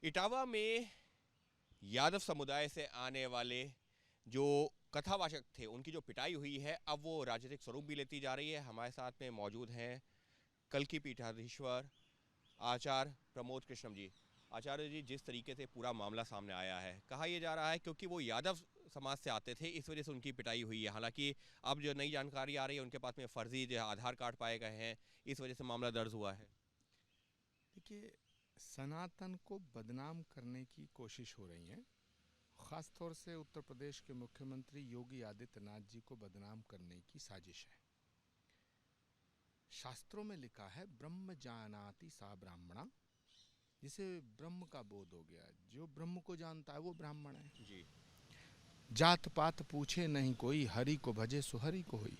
इटावा में यादव समुदाय से आने वाले जो कथावाचक थे उनकी जो पिटाई हुई है अब वो राजनीतिक स्वरूप भी लेती जा रही है। हमारे साथ में मौजूद हैं कल की पीठाधीश्वर आचार्य प्रमोद कृष्णम जी। आचार्य जी, जिस तरीके से पूरा मामला सामने आया है, कहा यह जा रहा है क्योंकि वो यादव समाज से आते थे इस वजह से उनकी पिटाई हुई है। हालांकि अब जो नई जानकारी आ रही है उनके पास में फर्जी जो आधार कार्ड पाए गए हैं, इस वजह से मामला दर्ज हुआ है। देखिए, सनातन को बदनाम करने की कोशिश हो रही है। ख़ास तौर से उत्तर प्रदेश के मुख्यमंत्री योगी आदित्यनाथ जी को बदनाम करने की साजिश है। शास्त्रों में लिखा है ब्रह्म जानाति सा ब्राह्मणा, जिसे ब्रह्म का बोध हो गया, जो ब्रह्म को जानता है वो ब्राह्मण है। जी। जात पात पूछे नहीं कोई, हरि को भजे सुहरि को होई।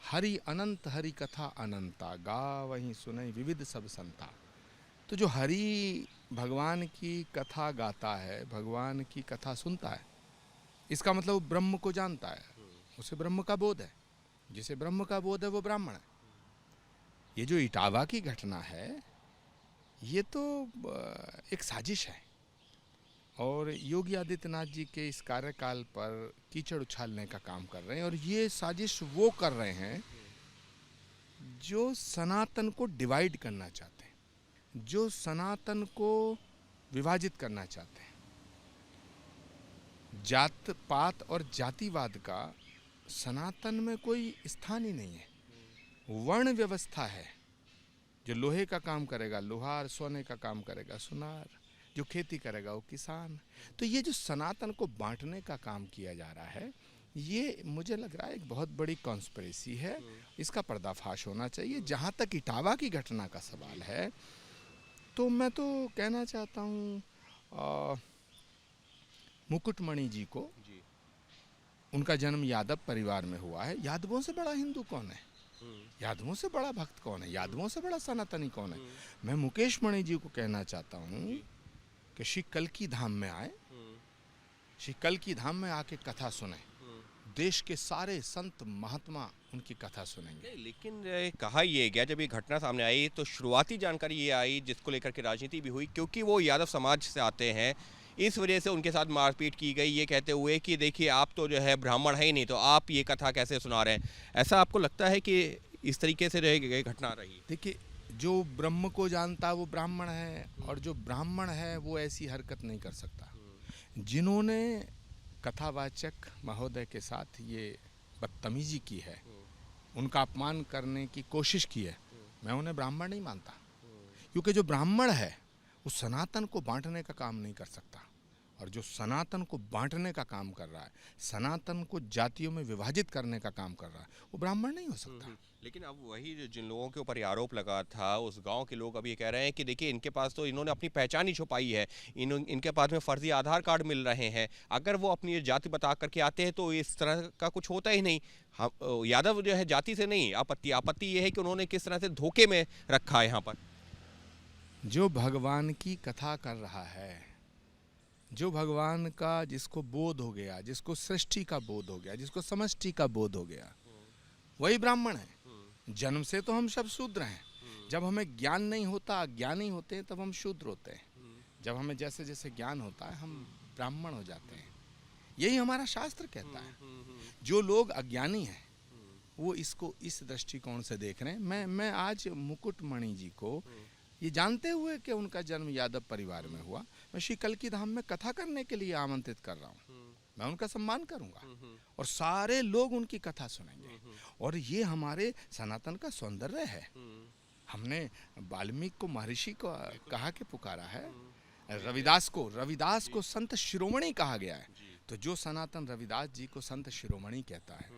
हरि अनंत हरि कथा अनंता, गा वहीं सुनई विविध सब संता। तो जो हरि भगवान की कथा गाता है, भगवान की कथा सुनता है, इसका मतलब वो ब्रह्म को जानता है, उसे ब्रह्म का बोध है। जिसे ब्रह्म का बोध है वो ब्राह्मण है। ये जो इटावा की घटना है, ये तो एक साजिश है और योगी आदित्यनाथ जी के इस कार्यकाल पर कीचड़ उछालने का काम कर रहे हैं। और ये साजिश वो कर रहे हैं जो सनातन को डिवाइड करना चाहते हैं, जो सनातन को विभाजित करना चाहते हैं। जात पात और जातिवाद का सनातन में कोई स्थान ही नहीं है। वर्ण व्यवस्था है। जो लोहे का काम करेगा लोहार, सोने का काम करेगा सुनार, जो खेती करेगा वो किसान। तो ये जो सनातन को बांटने का काम किया जा रहा है, ये मुझे लग रहा है एक बहुत बड़ी कॉन्स्पिरेसी है। इसका पर्दाफाश होना चाहिए। जहाँ तक इटावा की घटना का सवाल है, तो मैं तो कहना चाहता हूँ मुकुटमणि जी को, उनका जन्म यादव परिवार में हुआ है। यादवों से बड़ा हिंदू कौन है? यादवों से बड़ा भक्त कौन है? यादवों से बड़ा सनातनी कौन है? मैं मुकेश मणि जी को कहना चाहता हूँ कि श्री कल्की धाम में आए, श्री कल्की धाम में आके कथा सुने। देश के सारे संत महात्मा उनकी कथा सुनेंगे। नहीं, लेकिन कहा यह गया, जब ये घटना सामने आई तो शुरुआती जानकारी ये आई जिसको लेकर के राजनीति भी हुई, क्योंकि वो यादव समाज से आते हैं, इस वजह से उनके साथ मारपीट की गई, ये कहते हुए कि देखिए आप तो जो है ब्राह्मण है ही नहीं, तो आप ये कथा कैसे सुना रहे हैं। ऐसा आपको लगता है कि इस तरीके से घटना रही? देखिए, जो ब्रह्म को जानता है वो ब्राह्मण है, और जो ब्राह्मण है वो ऐसी हरकत नहीं कर सकता। जिन्होंने कथावाचक महोदय के साथ ये बदतमीजी की है, उनका अपमान करने की कोशिश की है, मैं उन्हें ब्राह्मण नहीं मानता। क्योंकि जो ब्राह्मण है वो सनातन को बांटने का काम नहीं कर सकता, और जो सनातन को बांटने का काम कर रहा है, सनातन को जातियों में विभाजित करने का काम कर रहा है, वो ब्राह्मण नहीं हो सकता। लेकिन अब वही जिन लोगों के ऊपर आरोप लगा था, उस गांव के लोग अब ये कह रहे हैं कि देखिए इनके पास तो इन्होंने अपनी पहचान ही छुपाई है, इनके पास में फर्जी आधार कार्ड मिल रहे हैं। अगर वो अपनी जाति बता करके आते हैं तो इस तरह का कुछ होता ही नहीं। हम यादव जो है जाति से नहीं, आपत्ति ये है कि उन्होंने किस तरह से धोखे में रखा है यहाँ पर। जो भगवान की कथा कर रहा है, जो भगवान का जिसको बोध हो गया, जिसको सृष्टि का बोध हो गया, जिसको समष्टि का बोध हो गया, वही ब्राह्मण है। जन्म से तो हम सब शूद्र हैं। जब हमें ज्ञान नहीं होता, अज्ञानी होते हैं, तब हम शूद्र होते हैं। जब हमें जैसे जैसे ज्ञान होता है हम ब्राह्मण हो जाते हैं। यही हमारा शास्त्र कहता है। जो लोग अज्ञानी हैं वो इसको इस दृष्टिकोण से देख रहे हैं। मैं आज मुकुटमणि जी को ये जानते हुए कि उनका जन्म यादव परिवार में हुआ, मैं श्री कल्की धाम में कथा करने के लिए आमंत्रित कर रहा हूँ। मैं उनका सम्मान करूंगा और सारे लोग उनकी कथा सुनेंगे। और ये हमारे सनातन का सौंदर्य है। हमने वाल्मीकि को महर्षि को कहा के पुकारा है। रविदास को संत शिरोमणि कहा गया है। तो जो सनातन रविदास जी को संत शिरोमणि कहता है,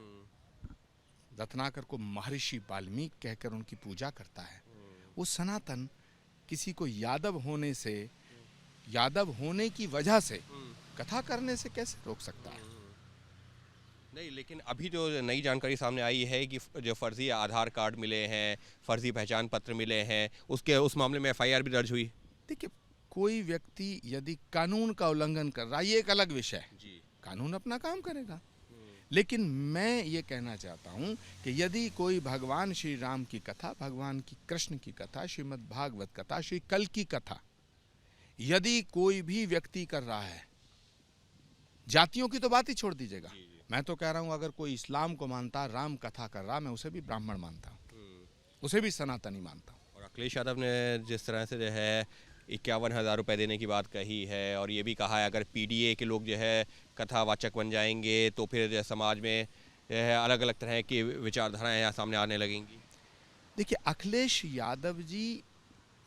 रत्नाकर को महर्षि वाल्मीकि कहकर उनकी पूजा करता है, वो सनातन किसी को यादव होने की वजह से कथा करने से कैसे रोक सकता है? नहीं, लेकिन अभी जो नई जानकारी सामने आई है कि जो फर्जी आधार कार्ड मिले हैं, फर्जी पहचान पत्र मिले हैं, उस मामले में एफआईआर भी दर्ज हुई। देखिए, कोई व्यक्ति यदि कानून का उल्लंघन कर रहा है, ये एक अलग विषय है। कानून अपना काम करेगा। लेकिन मैं ये कहना चाहता हूँ कि यदि कोई भगवान श्री राम की कथा, भगवान की कृष्ण की कथा, श्रीमद् भागवत कथा, श्री कल की कथा, यदि कोई भी व्यक्ति कर रहा है, जातियों की तो बात ही छोड़ दीजिएगा, मैं तो कह रहा हूं अगर कोई इस्लाम को मानता, राम कथा कर रहा, मैं उसे भी ब्राह्मण मानता हूं, उसे भी सनातनी मानता हूं। और अखिलेश यादव ने जिस तरह से जो है 51,000 रुपये देने की बात कही है और ये भी कहा है अगर पीडीए के लोग जो है कथावाचक बन जाएंगे तो फिर जो है समाज में जो है अलग अलग तरह की विचारधाराएं यहाँ सामने आने लगेंगी। देखिए, अखिलेश यादव जी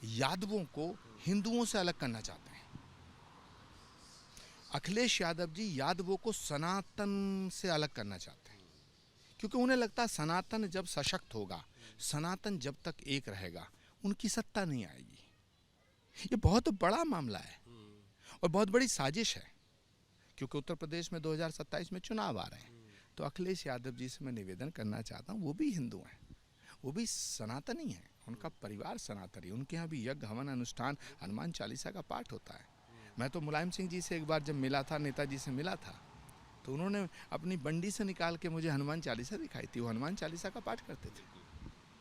यादवों को हिंदुओं से अलग करना चाहते हैं। अखिलेश यादव जी यादवों को सनातन से अलग करना चाहते हैं, क्योंकि उन्हें लगता है सनातन जब सशक्त होगा, सनातन जब तक एक रहेगा, उनकी सत्ता नहीं आएगी। ये बहुत बड़ा मामला है और बहुत बड़ी साजिश है, क्योंकि उत्तर प्रदेश में 2027 में चुनाव आ रहे हैं। तो अखिलेश यादव जी से मैं निवेदन करना चाहता हूँ, वो भी हिंदू हैं, वो भी सनातनी हैं, उनका परिवार सनातनी, उनके यहाँ भी यज्ञ हवन अनुष्ठान हनुमान चालीसा का पाठ होता है। मैं तो मुलायम सिंह जी से एक बार जब मिला था, नेताजी से मिला था, तो उन्होंने अपनी बंडी से निकाल के मुझे हनुमान चालीसा दिखाई थी, वो हनुमान चालीसा का पाठ करते थे।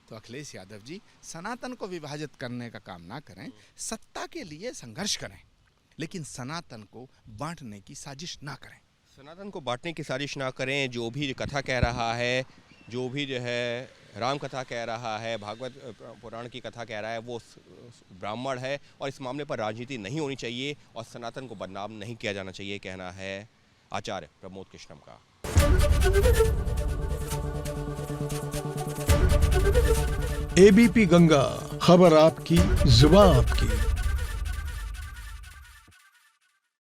तो अखिलेश यादव जी सनातन को विभाजित करने का काम ना करें, सत्ता के लिए संघर्ष करें, लेकिन सनातन को बांटने की साजिश ना करें। सनातन को बांटने की साजिश ना करें। जो भी कथा कह रहा है, जो भी जो है राम कथा कह रहा है, भागवत पुराण की कथा कह रहा है, वो ब्राह्मण है और इस मामले पर राजनीति नहीं होनी चाहिए और सनातन को बदनाम नहीं किया जाना चाहिए, कहना है आचार्य प्रमोद कृष्णम का। एबीपी गंगा, खबर आपकी, जुबान आपकी।